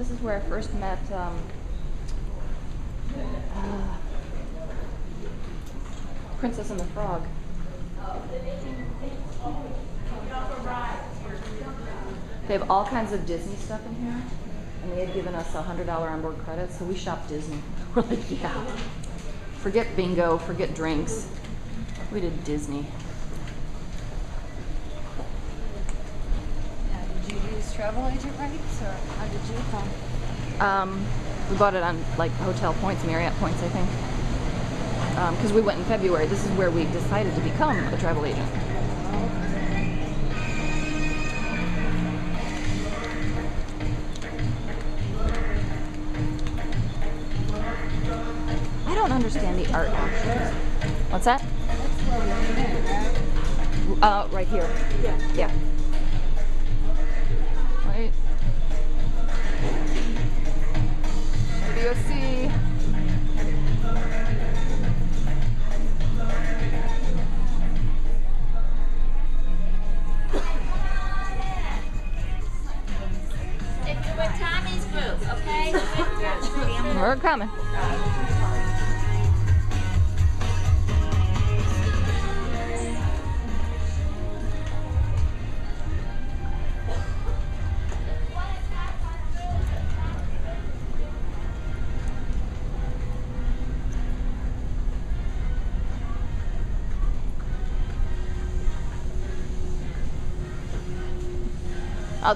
This is where I first met Princess and the Frog. They have all kinds of Disney stuff in here, and they had given us $100 onboard credit, so we shopped Disney. We're like, yeah. Forget bingo, forget drinks. We did Disney. Now, did you use travel agent rights, or how did you come? We bought it on like hotel points, Marriott points, I think. Because we went in February. This is where we decided to become a travel agent. I don't understand the art options. What's that? That's where we met, right? Right here. Yeah. Yeah. Right. WSC. If you're with Tommy's group, okay? We're coming.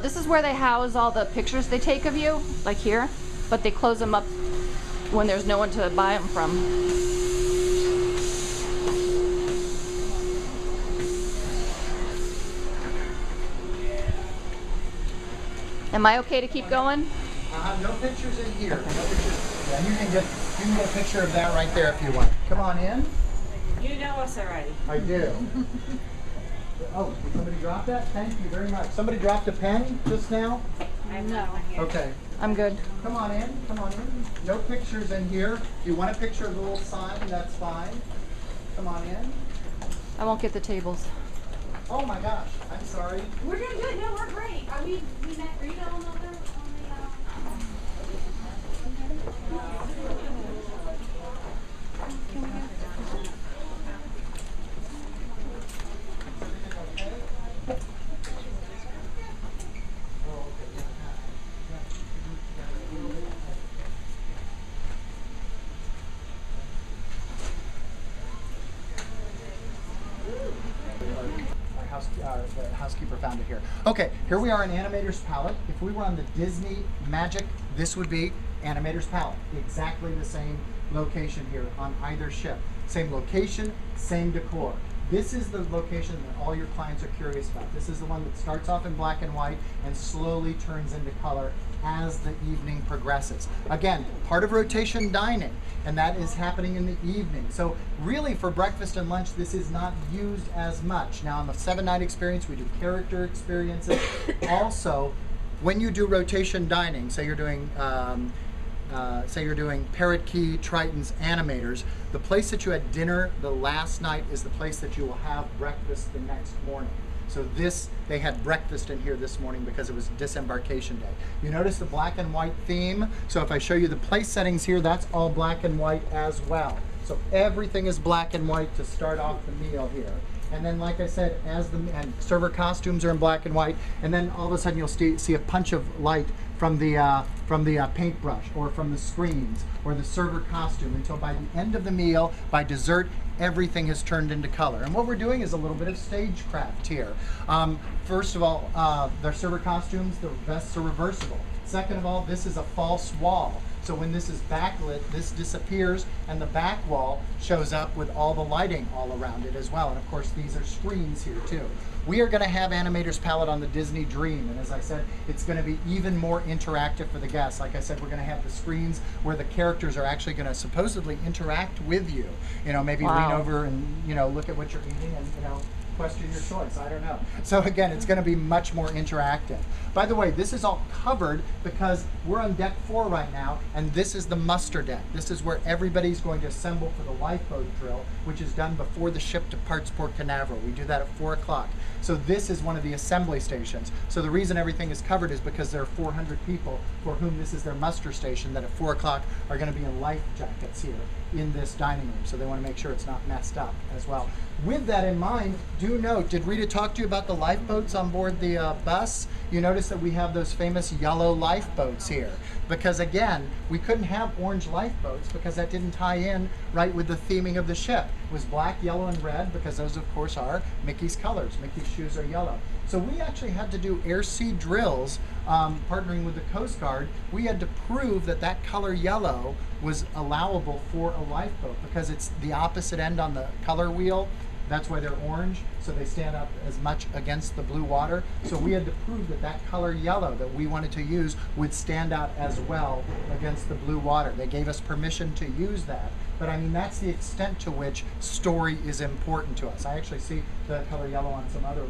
This is where they house all the pictures they take of you, like here, but they close them up when there's no one to buy them from. Am I okay to keep going? No pictures in here. No pictures. Yeah, you can get a picture of that right there if you want. Come on in. You know us already. I do. Oh, did somebody drop that? Thank you very much. Somebody dropped a pen just now? I'm not here. Okay. I'm good. Come on in. Come on in. No pictures in here. If you want a picture of the little sign, that's fine. Come on in. I won't get the tables. Oh my gosh. I'm sorry. We're doing good. No, we're great. We met Rita on the the housekeeper found it here. Okay, here we are in Animator's Palette. If we were on the Disney Magic, this would be Animator's Palette. Exactly the same location here on either ship. Same location, same decor. This is the location that all your clients are curious about. This is the one that starts off in black and white and slowly turns into color as the evening progresses. Again, part of rotation dining, and that is happening in the evening. So really for breakfast and lunch, this is not used as much. Now on the 7-night experience, we do character experiences. Also, when you do rotation dining, say you're doing Parrot Key, Triton's, Animators, the place that you had dinner the last night is the place that you will have breakfast the next morning. So they had breakfast in here this morning because it was disembarkation day. You notice the black and white theme. So if I show you the place settings here, that's all black and white as well. So everything is black and white to start off the meal here. And then, like I said, and server costumes are in black and white, and then all of a sudden you'll see a punch of light from the paintbrush or from the screens or the server costume until by the end of the meal, by dessert, everything has turned into color. And what we're doing is a little bit of stagecraft here. First of all, their server costumes, the vests are reversible. Second of all, this is a false wall. So when this is backlit, this disappears and the back wall shows up with all the lighting all around it as well. And of course, these are screens here too. We are going to have Animator's Palette on the Disney Dream, and as I said, it's going to be even more interactive for the guests. Like I said, we're going to have the screens where the characters are actually going to supposedly interact with you. You know, maybe lean over and, you know, look at what you're eating and, you know, Question your choice. I don't know. So again, it's going to be much more interactive. By the way, this is all covered because we're on deck 4 right now, and this is the muster deck. This is where everybody's going to assemble for the lifeboat drill, which is done before the ship departs Port Canaveral. We do that at 4 o'clock. So this is one of the assembly stations. So the reason everything is covered is because there are 400 people for whom this is their muster station that at 4 o'clock are going to be in life jackets here in this dining room. So they want to make sure it's not messed up as well. With that in mind, do note, did Rita talk to you about the lifeboats on board the bus? You notice that we have those famous yellow lifeboats here. Because again, we couldn't have orange lifeboats because that didn't tie in right with the theming of the ship. It was black, yellow, and red because those of course are Mickey's colors. Mickey's shoes are yellow. So we actually had to do air-sea drills partnering with the Coast Guard. We had to prove that that color yellow was allowable for a lifeboat because it's the opposite end on the color wheel. That's why they're orange, so they stand up as much against the blue water. So we had to prove that that color yellow that we wanted to use would stand out as well against the blue water. They gave us permission to use that. But I mean, that's the extent to which story is important to us. I actually see the color yellow on some other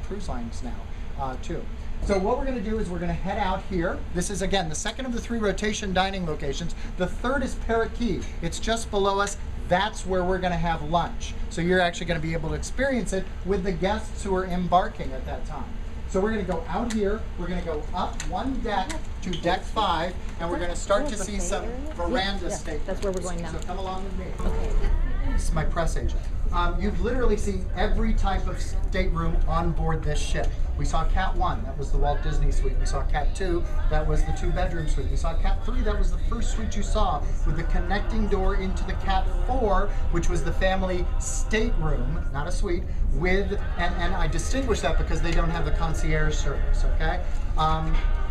cruise lines now, too. So what we're going to do is we're going to head out here. This is, again, the second of the 3 rotation dining locations. The third is Parrot Key. It's just below us. That's where we're going to have lunch. So you're actually going to be able to experience it with the guests who are embarking at that time. So we're going to go out here, we're going to go up 1 deck to deck 5, and we're going to start to see some veranda staterooms. That's where we're going now. So come along with me. Okay. This is my press agent. You've literally seen every type of stateroom on board this ship. We saw Cat 1, that was the Walt Disney Suite. We saw Cat 2, that was the 2-bedroom suite. We saw Cat 3, that was the first suite you saw with the connecting door into the Cat 4, which was the family stateroom, not a suite, with, and I distinguish that because they don't have the concierge service, okay?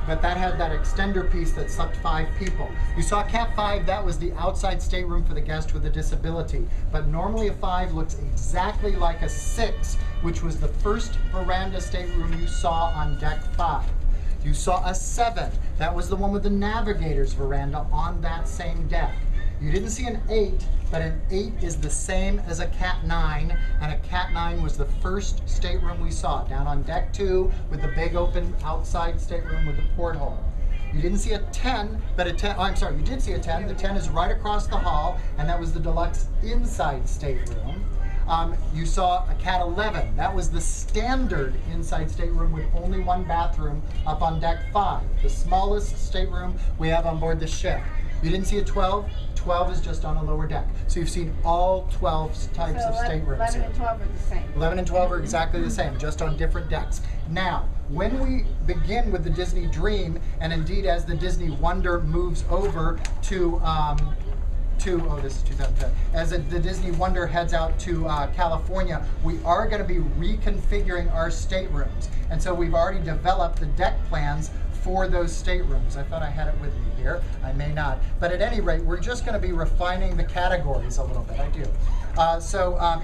But that had that extender piece that slept 5 people. You saw Cat 5, that was the outside stateroom for the guest with a disability. But normally a 5 looks exactly like a 6, which was the first veranda stateroom you saw on deck 5. You saw a 7, that was the one with the navigator's veranda on that same deck. You didn't see an 8, but an 8 is the same as a Cat 9, and a Cat 9 was the first stateroom we saw, down on deck 2 with the big open outside stateroom with the porthole. You didn't see a 10, but a 10, oh, I'm sorry, you did see a 10. The 10 is right across the hall, and that was the deluxe inside stateroom. You saw a Cat 11. That was the standard inside stateroom with only 1 bathroom up on deck 5, the smallest stateroom we have on board the ship. You didn't see a 12. 12 is just on a lower deck. So you've seen all 12 types of staterooms 11 here. and 12 are the same. 11 and 12 are exactly the same, just on different decks. Now, when we begin with the Disney Dream, and indeed as the Disney Wonder moves over to oh, this is 2010. As the Disney Wonder heads out to California, we are going to be reconfiguring our staterooms. And so we've already developed the deck plans for those staterooms. I thought I had it with me here. I may not. But at any rate, we're just going to be refining the categories a little bit. I do.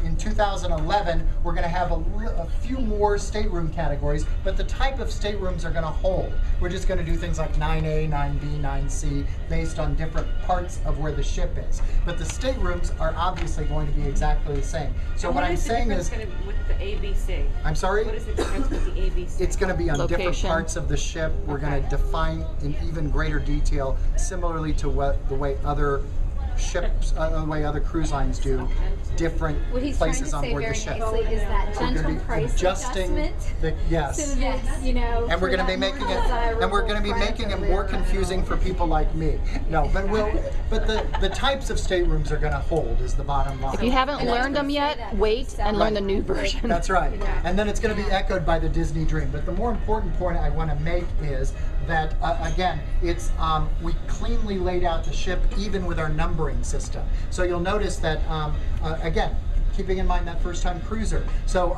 In 2011, we're going to have a few more stateroom categories, but the type of staterooms are going to hold. We're just going to do things like 9A, 9B, 9C, based on different parts of where the ship is. But the staterooms are obviously going to be exactly the same. So what I'm saying is, with the ABC? I'm sorry? What is the difference with the ABC? It's going to be on different Location. parts of the ship. We're going to define in even greater detail, similarly to the way other ships, the way other cruise lines do, different What he's trying to places on say board very the ship. nicely is that We're going gentle to be price adjusting adjustment. yes. So that, you know, And we're going to be making it, more confusing for people like me. No, but the types of staterooms are going to hold is the bottom line. If you haven't learned them yet, wait and learn the new version. That's right. And then it's going to be echoed by the Disney Dream. But the more important point I want to make is that, again, it's we cleanly laid out the ship even with our numbering system. So you'll notice that, again, keeping in mind that first-time cruiser. So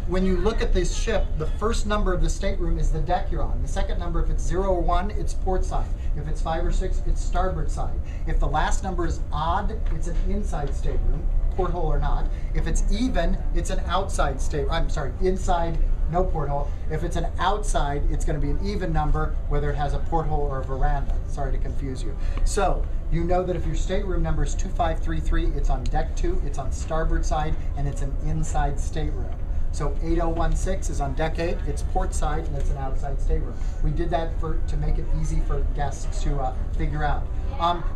when you look at this ship, the first number of the stateroom is the deck you're on. The second number, if it's 0 or 1, it's port side. If it's 5 or 6, it's starboard side. If the last number is odd, it's an inside stateroom, porthole or not. If it's even, it's an outside stateroom. I'm sorry, inside, no porthole. If it's an outside, it's going to be an even number, whether it has a porthole or a veranda. Sorry to confuse you. So you know that if your stateroom number is 2533, it's on deck 2, it's on starboard side, and it's an inside stateroom. So 8016 is on deck 8. It's port side and it's an outside stateroom. We did that to make it easy for guests to figure out.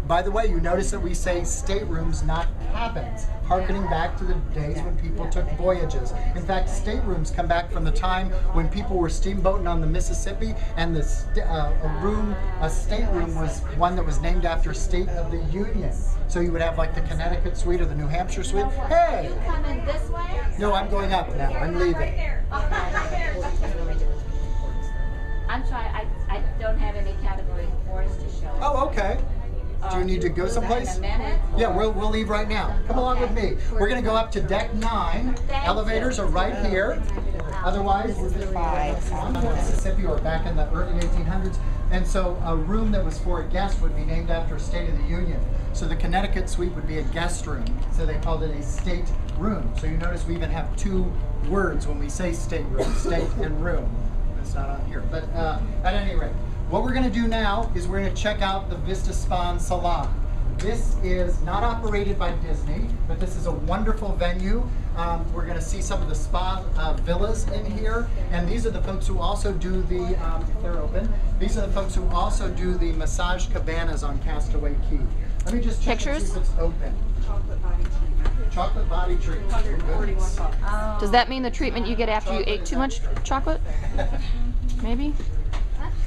By the way, you notice that we say staterooms, not cabins, harkening back to the days when people took voyages. In fact, staterooms come back from the time when people were steamboating on the Mississippi, and a stateroom was one that was named after a state of the Union. So you would have like the Connecticut suite or the New Hampshire suite. Hey! You coming this way? No, I'm going up now. I'm leaving. I'm trying, I don't have any category 4s to show. Oh, okay. Do you need to go someplace? In a minute? Yeah, we'll leave right now. Come along with me. We're going to go up to deck 9. Elevators are right here. Otherwise, we're just on Mississippi or back in the early 1800s. And so a room that was for a guest would be named after a state of the union. So the Connecticut suite would be a guest room. So they called it a state room. So you notice we even have 2 words when we say state room, state and room. It's not on here. But at any rate, what we're going to do now is we're going to check out the Vista Spa and Salon. This is not operated by Disney, but this is a wonderful venue. We're going to see some of the spa villas in here, and these are the folks who also do the, if they're open, these are the folks who also do the massage cabanas on Castaway Key. Let me just check and see if it's open. Chocolate body treatment. Goodness. Does that mean the treatment you get after you ate too much chocolate? Maybe?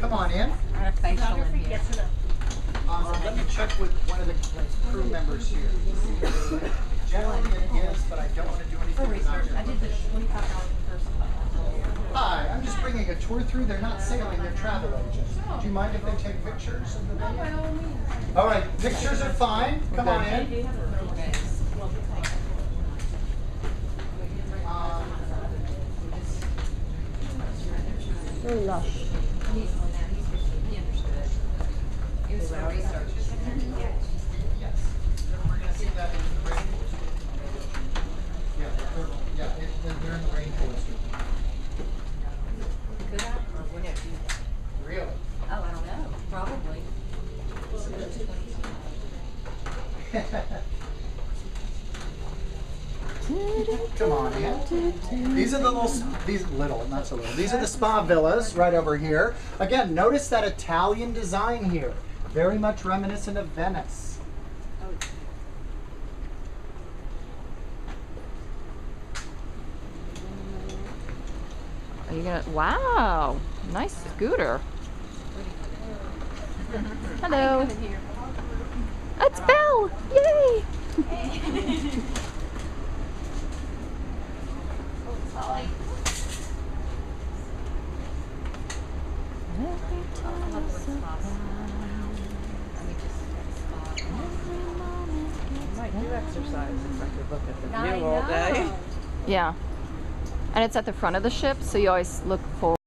Come on in. And a facial in here. Let me check with one of the crew members here. Generally it is, but I don't want to do anything without your permission. Hi, I'm just bringing a tour through. They're not sailing, they're travel agents. Do you mind if they take pictures of the venue? All right, pictures are fine. Come on in. Very lush. Yes. We're going to see that in the rain. Yeah, they're in the rainforest. Really? Oh, I don't know. Probably. Come on in. These are the not so little. These are the spa villas right over here. Again, notice that Italian design here. Very much reminiscent of Venice. Are you gonna? Wow, nice scooter. Hello. It's Belle! Yay! Might do exercise if I could look at the view all day. Yeah. And it's at the front of the ship, so you always look forward.